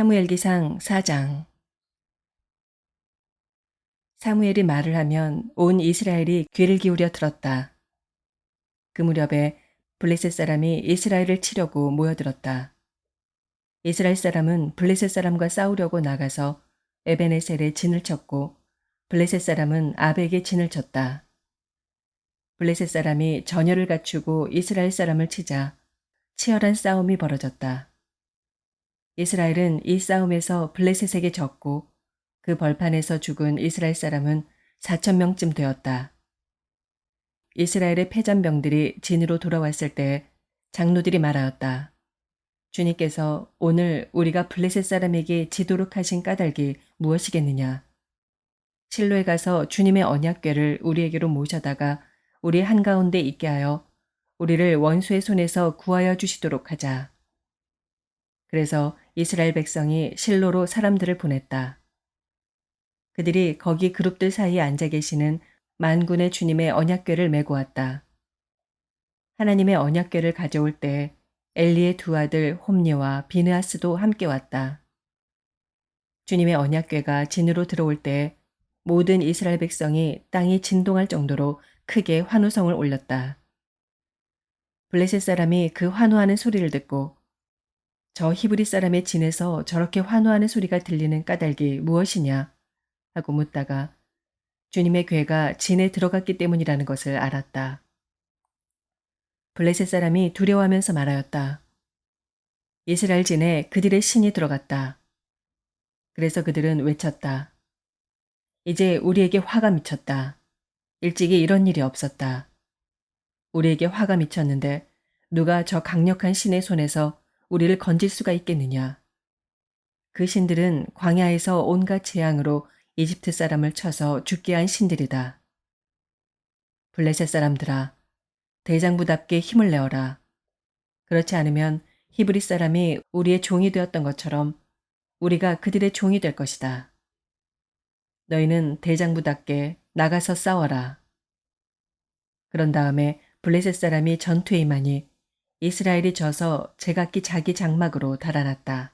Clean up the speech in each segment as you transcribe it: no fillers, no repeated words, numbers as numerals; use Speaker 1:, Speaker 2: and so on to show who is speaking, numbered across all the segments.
Speaker 1: 사무엘기상 4장. 사무엘이 말을 하면 온 이스라엘이 귀를 기울여 들었다. 그 무렵에 블레셋 사람이 이스라엘을 치려고 모여들었다. 이스라엘 사람은 블레셋 사람과 싸우려고 나가서 에베네셀에 진을 쳤고 블레셋 사람은 아벡에 진을 쳤다. 블레셋 사람이 전열을 갖추고 이스라엘 사람을 치자 치열한 싸움이 벌어졌다. 이스라엘은 이 싸움에서 블레셋에게 졌고 그 벌판에서 죽은 이스라엘 사람은 4,000명쯤 되었다. 이스라엘의 패잔병들이 진으로 돌아왔을 때 장로들이 말하였다. 주님께서 오늘 우리가 블레셋 사람에게 지도록 하신 까닭이 무엇이겠느냐. 실로에 가서 주님의 언약궤를 우리에게로 모셔다가 우리 한가운데 있게 하여 우리를 원수의 손에서 구하여 주시도록 하자. 그래서 이스라엘 백성이 실로로 사람들을 보냈다. 그들이 거기 그룹들 사이에 앉아 계시는 만군의 주님의 언약궤를 메고 왔다. 하나님의 언약궤를 가져올 때 엘리의 두 아들 홈니와 비느하스도 함께 왔다. 주님의 언약궤가 진으로 들어올 때 모든 이스라엘 백성이 땅이 진동할 정도로 크게 환호성을 올렸다. 블레셋 사람이 그 환호하는 소리를 듣고 저 히브리 사람의 진에서 저렇게 환호하는 소리가 들리는 까닭이 무엇이냐 하고 묻다가 주님의 궤가 진에 들어갔기 때문이라는 것을 알았다. 블레셋 사람이 두려워하면서 말하였다. 이스라엘 진에 그들의 신이 들어갔다. 그래서 그들은 외쳤다. 이제 우리에게 화가 미쳤다. 일찍이 이런 일이 없었다. 우리에게 화가 미쳤는데 누가 저 강력한 신의 손에서 우리를 건질 수가 있겠느냐. 그 신들은 광야에서 온갖 재앙으로 이집트 사람을 쳐서 죽게 한 신들이다. 블레셋 사람들아, 대장부답게 힘을 내어라. 그렇지 않으면 히브리 사람이 우리의 종이 되었던 것처럼 우리가 그들의 종이 될 것이다. 너희는 대장부답게 나가서 싸워라. 그런 다음에 블레셋 사람이 전투에 임하니 이스라엘이 져서 제각기 자기 장막으로 달아났다.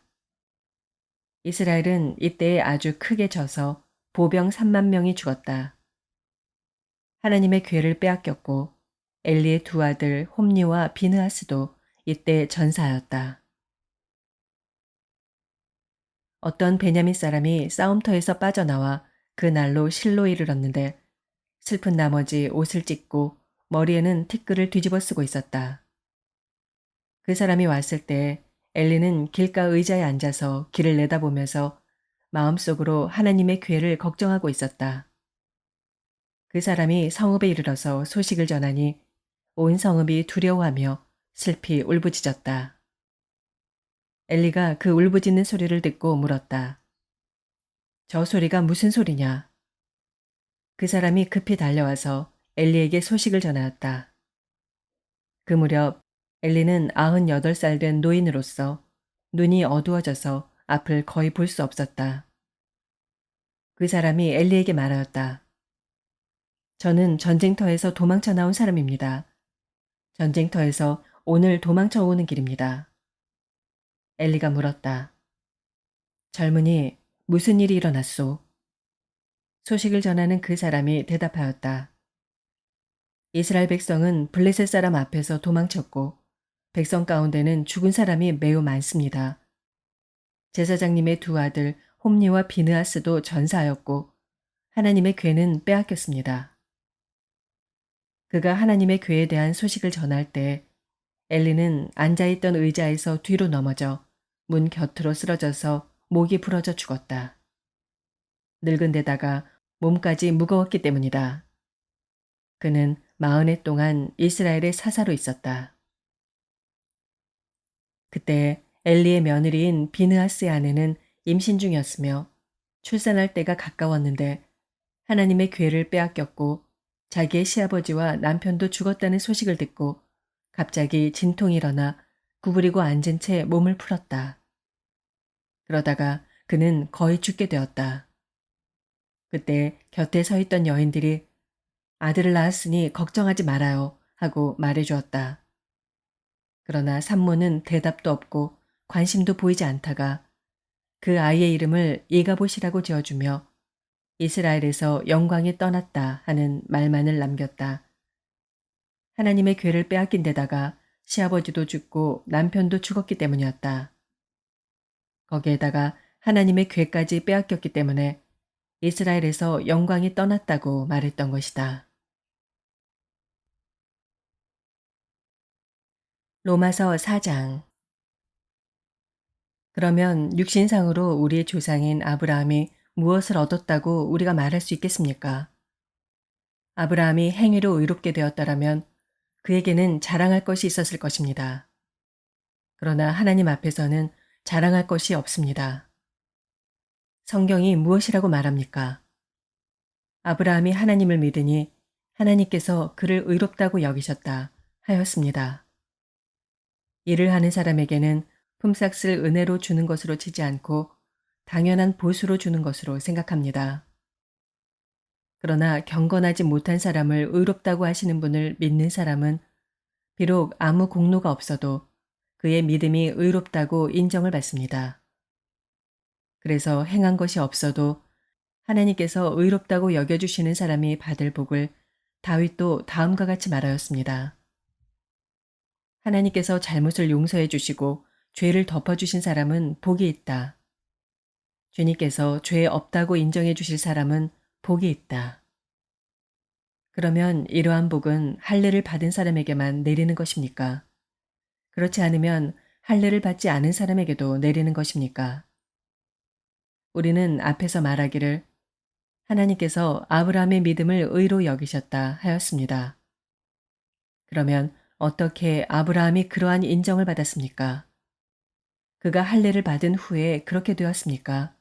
Speaker 1: 이스라엘은 이때에 아주 크게 져서 보병 3만 명이 죽었다. 하나님의 궤를 빼앗겼고 엘리의 두 아들 홈니와 비느하스도 이때 전사하였다. 어떤 베냐민 사람이 싸움터에서 빠져나와 그 날로 실로에 이르렀는데 슬픈 나머지 옷을 찢고 머리에는 티끌을 뒤집어 쓰고 있었다. 그 사람이 왔을 때 엘리는 길가 의자에 앉아서 길을 내다보면서 마음속으로 하나님의 궤를 걱정하고 있었다. 그 사람이 성읍에 이르러서 소식을 전하니 온 성읍이 두려워하며 슬피 울부짖었다. 엘리가 그 울부짖는 소리를 듣고 물었다. 저 소리가 무슨 소리냐? 그 사람이 급히 달려와서 엘리에게 소식을 전하였다. 그 무렵 엘리는 98살 된 노인으로서 눈이 어두워져서 앞을 거의 볼 수 없었다. 그 사람이 엘리에게 말하였다. 저는 전쟁터에서 도망쳐 나온 사람입니다. 전쟁터에서 오늘 도망쳐 오는 길입니다. 엘리가 물었다. 젊은이, 무슨 일이 일어났소? 소식을 전하는 그 사람이 대답하였다. 이스라엘 백성은 블레셋 사람 앞에서 도망쳤고 백성 가운데는 죽은 사람이 매우 많습니다. 제사장님의 두 아들 홈니와 비느하스도 전사하였고 하나님의 궤는 빼앗겼습니다. 그가 하나님의 궤에 대한 소식을 전할 때 엘리는 앉아있던 의자에서 뒤로 넘어져 문 곁으로 쓰러져서 목이 부러져 죽었다. 늙은 데다가 몸까지 무거웠기 때문이다. 그는 40해 동안 이스라엘의 사사로 있었다. 그때 엘리의 며느리인 비느하스의 아내는 임신 중이었으며 출산할 때가 가까웠는데 하나님의 궤를 빼앗겼고 자기의 시아버지와 남편도 죽었다는 소식을 듣고 갑자기 진통이 일어나 구부리고 앉은 채 몸을 풀었다. 그러다가 그는 거의 죽게 되었다. 그때 곁에 서 있던 여인들이 아들을 낳았으니 걱정하지 말아요 하고 말해주었다. 그러나 산모는 대답도 없고 관심도 보이지 않다가 그 아이의 이름을 이가봇이라고 지어주며 이스라엘에서 영광이 떠났다 하는 말만을 남겼다. 하나님의 괴를 빼앗긴 데다가 시아버지도 죽고 남편도 죽었기 때문이었다. 거기에다가 하나님의 괴까지 빼앗겼기 때문에 이스라엘에서 영광이 떠났다고 말했던 것이다. 로마서 4장. 그러면 육신상으로 우리의 조상인 아브라함이 무엇을 얻었다고 우리가 말할 수 있겠습니까? 아브라함이 행위로 의롭게 되었더라면 그에게는 자랑할 것이 있었을 것입니다. 그러나 하나님 앞에서는 자랑할 것이 없습니다. 성경이 무엇이라고 말합니까? 아브라함이 하나님을 믿으니 하나님께서 그를 의롭다고 여기셨다 하였습니다. 일을 하는 사람에게는 품삯을 은혜로 주는 것으로 치지 않고 당연한 보수로 주는 것으로 생각합니다. 그러나 경건하지 못한 사람을 의롭다고 하시는 분을 믿는 사람은 비록 아무 공로가 없어도 그의 믿음이 의롭다고 인정을 받습니다. 그래서 행한 것이 없어도 하나님께서 의롭다고 여겨주시는 사람이 받을 복을 다윗도 다음과 같이 말하였습니다. 하나님께서 잘못을 용서해 주시고 죄를 덮어주신 사람은 복이 있다. 주님께서 죄 없다고 인정해 주실 사람은 복이 있다. 그러면 이러한 복은 할례를 받은 사람에게만 내리는 것입니까? 그렇지 않으면 할례를 받지 않은 사람에게도 내리는 것입니까? 우리는 앞에서 말하기를 하나님께서 아브라함의 믿음을 의로 여기셨다 하였습니다. 그러면 어떻게 아브라함이 그러한 인정을 받았습니까? 그가 할례를 받은 후에 그렇게 되었습니까?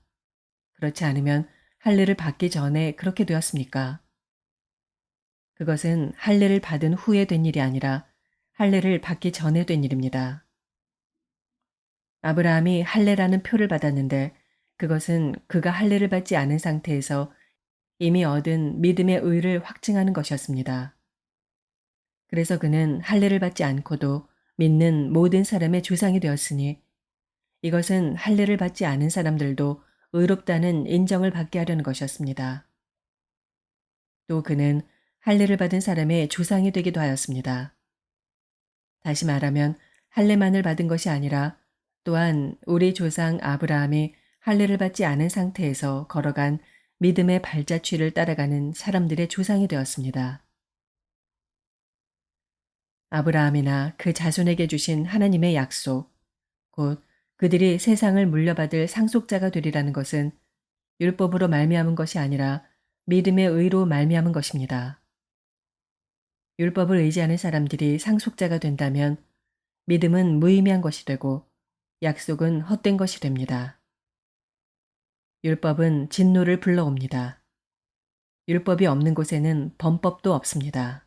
Speaker 1: 그렇지 않으면 할례를 받기 전에 그렇게 되었습니까? 그것은 할례를 받은 후에 된 일이 아니라 할례를 받기 전에 된 일입니다. 아브라함이 할례라는 표를 받았는데 그것은 그가 할례를 받지 않은 상태에서 이미 얻은 믿음의 의를 확증하는 것이었습니다. 그래서 그는 할례를 받지 않고도 믿는 모든 사람의 조상이 되었으니 이것은 할례를 받지 않은 사람들도 의롭다는 인정을 받게 하려는 것이었습니다. 또 그는 할례를 받은 사람의 조상이 되기도 하였습니다. 다시 말하면 할례만을 받은 것이 아니라 또한 우리 조상 아브라함이 할례를 받지 않은 상태에서 걸어간 믿음의 발자취를 따라가는 사람들의 조상이 되었습니다. 아브라함이나 그 자손에게 주신 하나님의 약속, 곧 그들이 세상을 물려받을 상속자가 되리라는 것은 율법으로 말미암은 것이 아니라 믿음의 의로 말미암은 것입니다. 율법을 의지하는 사람들이 상속자가 된다면 믿음은 무의미한 것이 되고 약속은 헛된 것이 됩니다. 율법은 진노를 불러옵니다. 율법이 없는 곳에는 범법도 없습니다.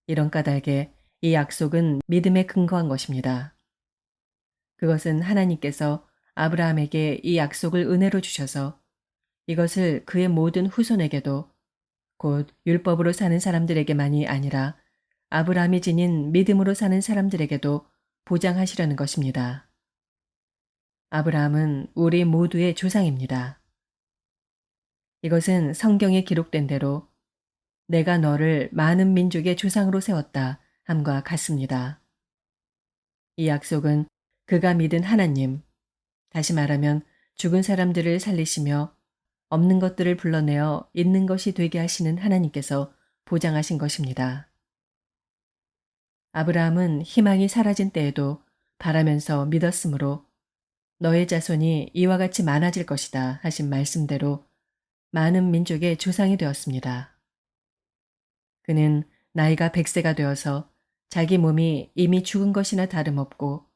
Speaker 1: 이런 까닭에 이 약속은 믿음에 근거한 것입니다. 그것은 하나님께서 아브라함에게 이 약속을 은혜로 주셔서 이것을 그의 모든 후손에게도 곧 율법으로 사는 사람들에게만이 아니라 아브라함이 지닌 믿음으로 사는 사람들에게도 보장하시려는 것입니다. 아브라함은 우리 모두의 조상입니다. 이것은 성경에 기록된 대로 내가 너를 많은 민족의 조상으로 세웠다 함과 같습니다. 이 약속은 그가 믿은 하나님, 다시 말하면 죽은 사람들을 살리시며 없는 것들을 불러내어 있는 것이 되게 하시는 하나님께서 보장하신 것입니다. 아브라함은 희망이 사라진 때에도 바라면서 믿었으므로 너의 자손이 이와 같이 많아질 것이다 하신 말씀대로 많은 민족의 조상이 되었습니다. 그는 나이가 100세가 되어서 자기 몸이 이미 죽은 것이나 다름없고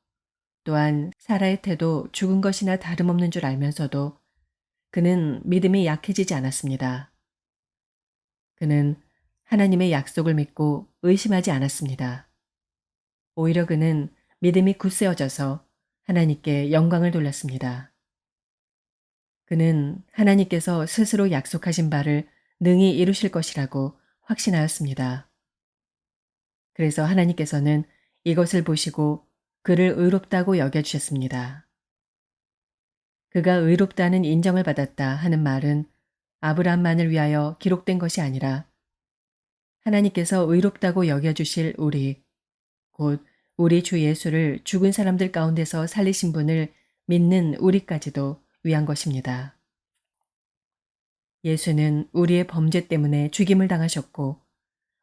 Speaker 1: 또한 사라의 태도 죽은 것이나 다름없는 줄 알면서도 그는 믿음이 약해지지 않았습니다. 그는 하나님의 약속을 믿고 의심하지 않았습니다. 오히려 그는 믿음이 굳세어져서 하나님께 영광을 돌렸습니다. 그는 하나님께서 스스로 약속하신 바를 능히 이루실 것이라고 확신하였습니다. 그래서 하나님께서는 이것을 보시고 그를 의롭다고 여겨주셨습니다. 그가 의롭다는 인정을 받았다 하는 말은 아브라함만을 위하여 기록된 것이 아니라 하나님께서 의롭다고 여겨주실 우리, 곧 우리 주 예수를 죽은 사람들 가운데서 살리신 분을 믿는 우리까지도 위한 것입니다. 예수는 우리의 범죄 때문에 죽임을 당하셨고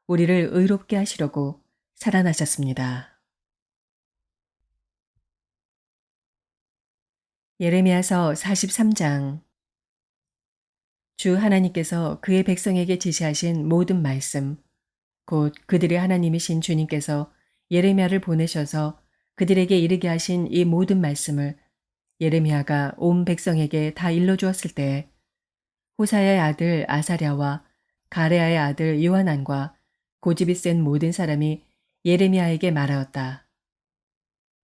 Speaker 1: 우리를 의롭게 하시려고 살아나셨습니다. 예레미야서 43장. 주 하나님께서 그의 백성에게 지시하신 모든 말씀, 곧 그들의 하나님이신 주님께서 예레미야를 보내셔서 그들에게 이르게 하신 이 모든 말씀을 예레미야가 온 백성에게 다 일러주었을 때에 호사야의 아들 아사랴와 가레아의 아들 요하난과 고집이 센 모든 사람이 예레미야에게 말하였다.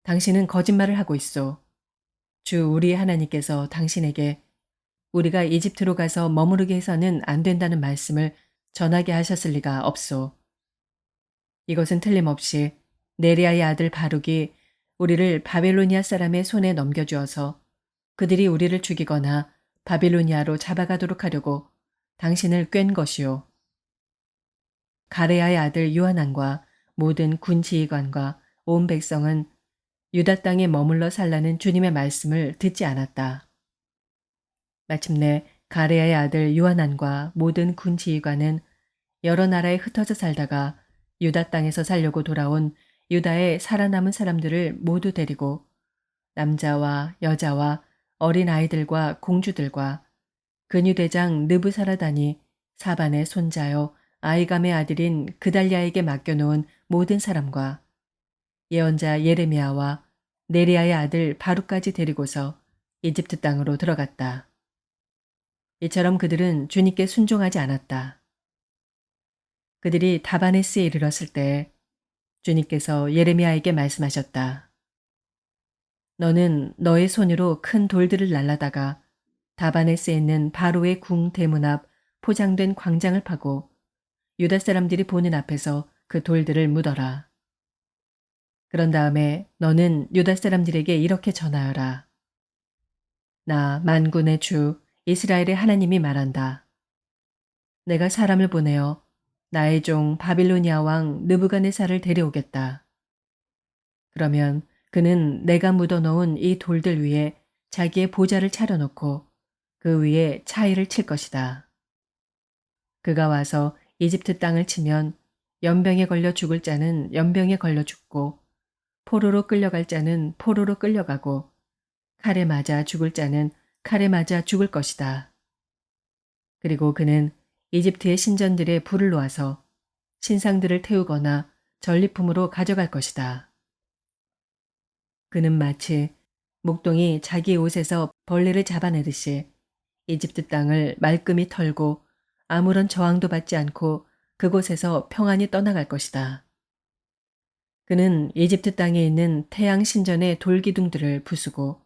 Speaker 1: 당신은 거짓말을 하고 있소. 주 우리 하나님께서 당신에게 우리가 이집트로 가서 머무르게 해서는 안 된다는 말씀을 전하게 하셨을 리가 없소. 이것은 틀림없이 네리아의 아들 바룩이 우리를 바벨로니아 사람의 손에 넘겨주어서 그들이 우리를 죽이거나 바빌로니아로 잡아가도록 하려고 당신을 꿰는 것이요. 가레아의 아들 요하난과 모든 군 지휘관과 온 백성은 유다 땅에 머물러 살라는 주님의 말씀을 듣지 않았다. 마침내 가레아의 아들 요하난과 모든 군 지휘관은 여러 나라에 흩어져 살다가 유다 땅에서 살려고 돌아온 유다의 살아남은 사람들을 모두 데리고 남자와 여자와 어린 아이들과 공주들과 근유대장 느부사라단이 사반의 손자요 아이감의 아들인 그달랴에게 맡겨놓은 모든 사람과 예언자 예레미야와 네리야의 아들 바룩까지 데리고서 이집트 땅으로 들어갔다. 이처럼 그들은 주님께 순종하지 않았다. 그들이 다바네스에 이르렀을 때 주님께서 예레미야에게 말씀하셨다. 너는 너의 손으로 큰 돌들을 날라다가 다바네스에 있는 바로의 궁 대문 앞 포장된 광장을 파고 유다 사람들이 보는 앞에서 그 돌들을 묻어라. 그런 다음에 너는 유다 사람들에게 이렇게 전하여라. 나 만군의 주 이스라엘의 하나님이 말한다. 내가 사람을 보내어 나의 종 바빌로니아 왕 느부갓네살을 데려오겠다. 그러면 그는 내가 묻어놓은 이 돌들 위에 자기의 보좌를 차려놓고 그 위에 차이를 칠 것이다. 그가 와서 이집트 땅을 치면 연병에 걸려 죽을 자는 연병에 걸려 죽고 포로로 끌려갈 자는 포로로 끌려가고 칼에 맞아 죽을 자는 칼에 맞아 죽을 것이다. 그리고 그는 이집트의 신전들에 불을 놓아서 신상들을 태우거나 전리품으로 가져갈 것이다. 그는 마치 목동이 자기 옷에서 벌레를 잡아내듯이 이집트 땅을 말끔히 털고 아무런 저항도 받지 않고 그곳에서 평안히 떠나갈 것이다. 그는 이집트 땅에 있는 태양 신전의 돌기둥들을 부수고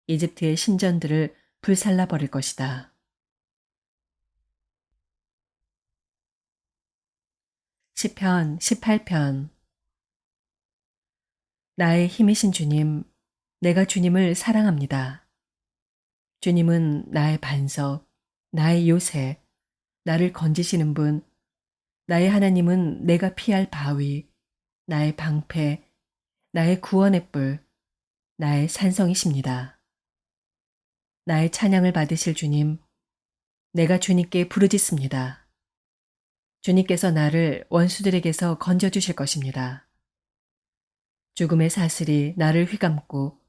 Speaker 1: 이집트의 신전들을 불살라 버릴 것이다. 시편 18편. 나의 힘이신 주님, 내가 주님을 사랑합니다. 주님은 나의 반석, 나의 요새, 나를 건지시는 분, 나의 하나님은 내가 피할 바위, 나의 방패, 나의 구원의 뿔, 나의 산성이십니다. 나의 찬양을 받으실 주님, 내가 주님께 부르짖습니다. 주님께서 나를 원수들에게서 건져주실 것입니다. 죽음의 사슬이 나를 휘감고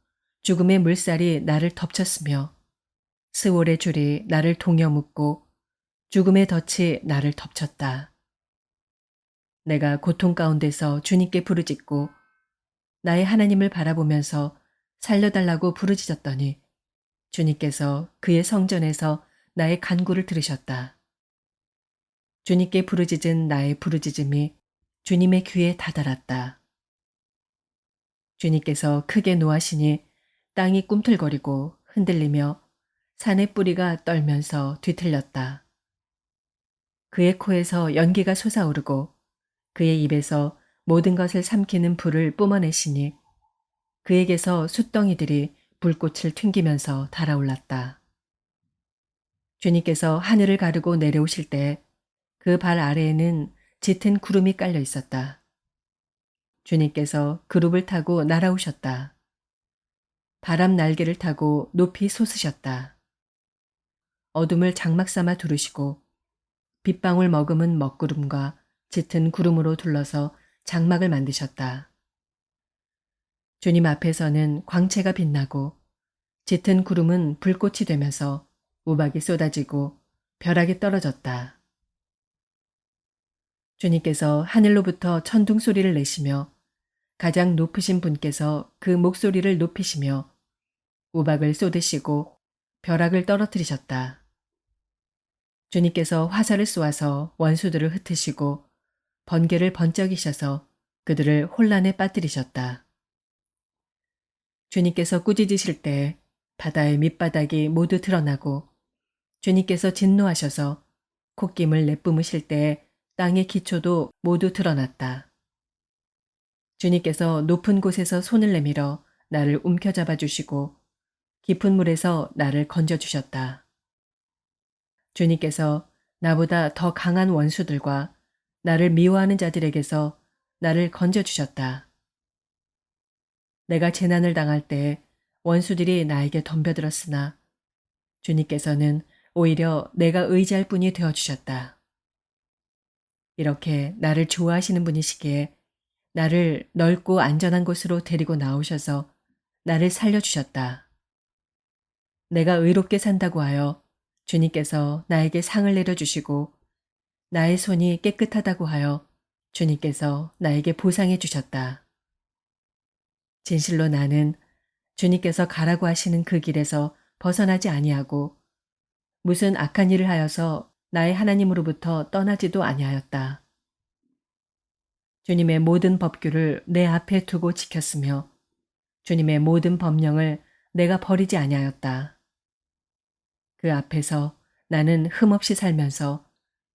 Speaker 1: 죽음의 물살이 나를 덮쳤으며 스월의 줄이 나를 동여 묶고 죽음의 덫이 나를 덮쳤다. 내가 고통 가운데서 주님께 부르짖고 나의 하나님을 바라보면서 살려달라고 부르짖었더니 주님께서 그의 성전에서 나의 간구를 들으셨다. 주님께 부르짖은 나의 부르짖음이 주님의 귀에 다다랐다. 주님께서 크게 노하시니 땅이 꿈틀거리고 흔들리며 산의 뿌리가 떨면서 뒤틀렸다. 그의 코에서 연기가 솟아오르고 그의 입에서 모든 것을 삼키는 불을 뿜어내시니 그에게서 숫덩이들이 불꽃을 튕기면서 달아올랐다. 주님께서 하늘을 가르고 내려오실 때 그 발 아래에는 짙은 구름이 깔려 있었다. 주님께서 그룹을 타고 날아오셨다. 바람 날개를 타고 높이 솟으셨다. 어둠을 장막 삼아 두르시고 빗방울 머금은 먹구름과 짙은 구름으로 둘러서 장막을 만드셨다. 주님 앞에서는 광채가 빛나고 짙은 구름은 불꽃이 되면서 우박이 쏟아지고 벼락이 떨어졌다. 주님께서 하늘로부터 천둥 소리를 내시며 가장 높으신 분께서 그 목소리를 높이시며 우박을 쏟으시고 벼락을 떨어뜨리셨다. 주님께서 화살을 쏘아서 원수들을 흩으시고 번개를 번쩍이셔서 그들을 혼란에 빠뜨리셨다. 주님께서 꾸짖으실 때 바다의 밑바닥이 모두 드러나고 주님께서 진노하셔서 콧김을 내뿜으실 때 땅의 기초도 모두 드러났다. 주님께서 높은 곳에서 손을 내밀어 나를 움켜잡아 주시고 깊은 물에서 나를 건져주셨다. 주님께서 나보다 더 강한 원수들과 나를 미워하는 자들에게서 나를 건져주셨다. 내가 재난을 당할 때 원수들이 나에게 덤벼들었으나 주님께서는 오히려 내가 의지할 분이 되어주셨다. 이렇게 나를 좋아하시는 분이시기에 나를 넓고 안전한 곳으로 데리고 나오셔서 나를 살려주셨다. 내가 의롭게 산다고 하여 주님께서 나에게 상을 내려주시고 나의 손이 깨끗하다고 하여 주님께서 나에게 보상해 주셨다. 진실로 나는 주님께서 가라고 하시는 그 길에서 벗어나지 아니하고 무슨 악한 일을 하여서 나의 하나님으로부터 떠나지도 아니하였다. 주님의 모든 법규를 내 앞에 두고 지켰으며 주님의 모든 법령을 내가 버리지 아니하였다. 그 앞에서 나는 흠없이 살면서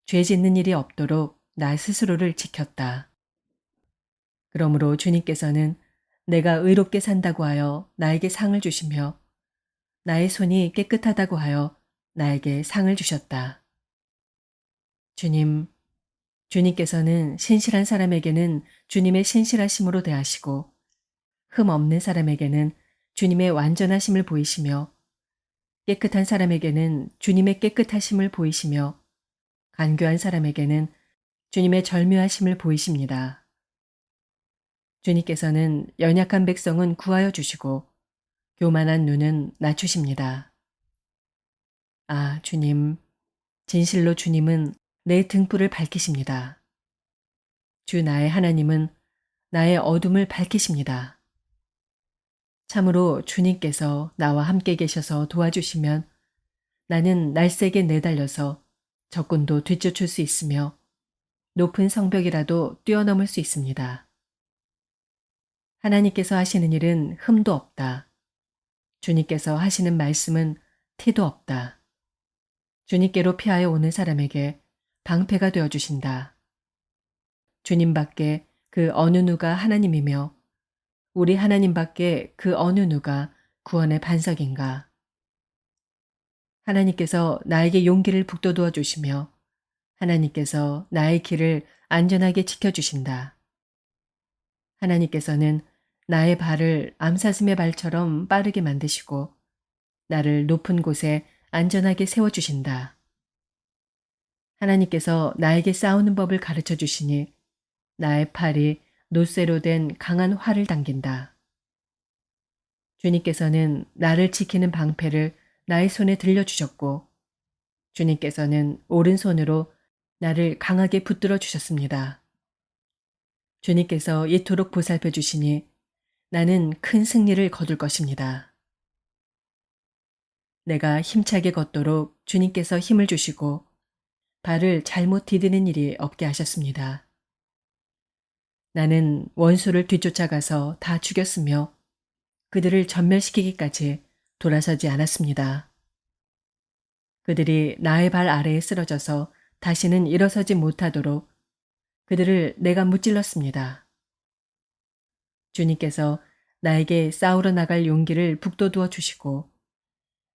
Speaker 1: 죄 짓는 일이 없도록 나 스스로를 지켰다. 그러므로 주님께서는 내가 의롭게 산다고 하여 나에게 상을 주시며 나의 손이 깨끗하다고 하여 나에게 상을 주셨다. 주님, 주님께서는 신실한 사람에게는 주님의 신실하심으로 대하시고 흠 없는 사람에게는 주님의 완전하심을 보이시며 깨끗한 사람에게는 주님의 깨끗하심을 보이시며 간교한 사람에게는 주님의 절묘하심을 보이십니다. 주님께서는 연약한 백성은 구하여 주시고 교만한 눈은 낮추십니다. 아, 주님, 진실로 주님은 내 등불을 밝히십니다. 주 나의 하나님은 나의 어둠을 밝히십니다. 참으로 주님께서 나와 함께 계셔서 도와주시면 나는 날쌔게 내달려서 적군도 뒤쫓을 수 있으며 높은 성벽이라도 뛰어넘을 수 있습니다. 하나님께서 하시는 일은 흠도 없다. 주님께서 하시는 말씀은 티도 없다. 주님께로 피하여 오는 사람에게 방패가 되어 주신다. 주님밖에 그 어느 누가 하나님이며 우리 하나님밖에 그 어느 누가 구원의 반석인가. 하나님께서 나에게 용기를 북돋워 주시며 하나님께서 나의 길을 안전하게 지켜주신다. 하나님께서는 나의 발을 암사슴의 발처럼 빠르게 만드시고 나를 높은 곳에 안전하게 세워주신다. 하나님께서 나에게 싸우는 법을 가르쳐 주시니 나의 팔이 노쇠로 된 강한 활을 당긴다. 주님께서는 나를 지키는 방패를 나의 손에 들려주셨고 주님께서는 오른손으로 나를 강하게 붙들어 주셨습니다. 주님께서 이토록 보살펴 주시니 나는 큰 승리를 거둘 것입니다. 내가 힘차게 걷도록 주님께서 힘을 주시고 발을 잘못 디디는 일이 없게 하셨습니다. 나는 원수를 뒤쫓아가서 다 죽였으며 그들을 전멸시키기까지 돌아서지 않았습니다. 그들이 나의 발 아래에 쓰러져서 다시는 일어서지 못하도록 그들을 내가 무찔렀습니다. 주님께서 나에게 싸우러 나갈 용기를 북돋워 주시고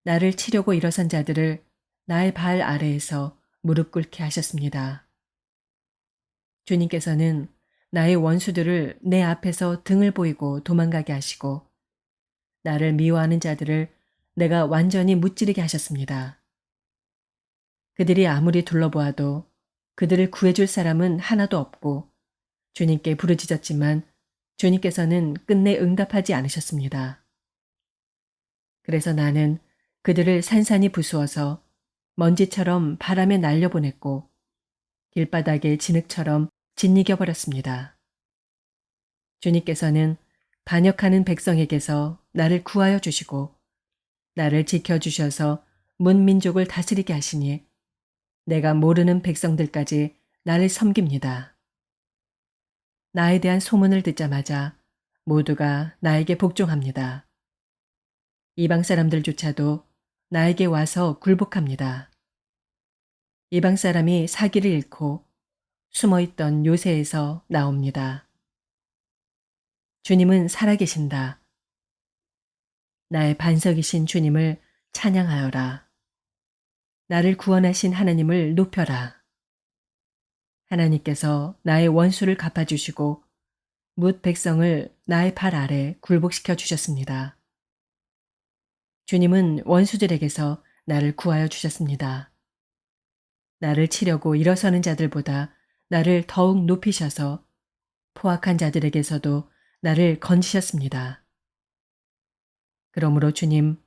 Speaker 1: 나를 치려고 일어선 자들을 나의 발 아래에서 무릎 꿇게 하셨습니다. 주님께서는 나의 원수들을 내 앞에서 등을 보이고 도망가게 하시고 나를 미워하는 자들을 내가 완전히 무찌르게 하셨습니다. 그들이 아무리 둘러보아도 그들을 구해줄 사람은 하나도 없고 주님께 부르짖었지만 주님께서는 끝내 응답하지 않으셨습니다. 그래서 나는 그들을 산산이 부수어서 먼지처럼 바람에 날려보냈고 길바닥의 진흙처럼 짓이겨 버렸습니다. 주님께서는 반역하는 백성에게서 나를 구하여 주시고 나를 지켜주셔서 문민족을 다스리게 하시니 내가 모르는 백성들까지 나를 섬깁니다. 나에 대한 소문을 듣자마자 모두가 나에게 복종합니다. 이방 사람들조차도 나에게 와서 굴복합니다. 이방 사람이 사기를 잃고 숨어있던 요새에서 나옵니다. 주님은 살아계신다. 나의 반석이신 주님을 찬양하여라. 나를 구원하신 하나님을 높여라. 하나님께서 나의 원수를 갚아주시고 뭇 백성을 나의 발 아래 굴복시켜 주셨습니다. 주님은 원수들에게서 나를 구하여 주셨습니다. 나를 치려고 일어서는 자들보다 나를 더욱 높이셔서 포악한 자들에게서도 나를 건지셨습니다. 그러므로 주님,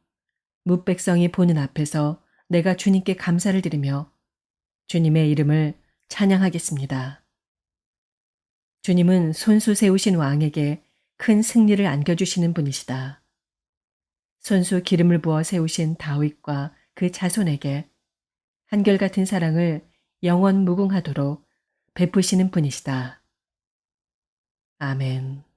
Speaker 1: 뭇백성이 보는 앞에서 내가 주님께 감사를 드리며 주님의 이름을 찬양하겠습니다. 주님은 손수 세우신 왕에게 큰 승리를 안겨주시는 분이시다. 손수 기름을 부어 세우신 다윗과 그 자손에게 한결같은 사랑을 영원 무궁하도록 베푸시는 분이시다. 아멘.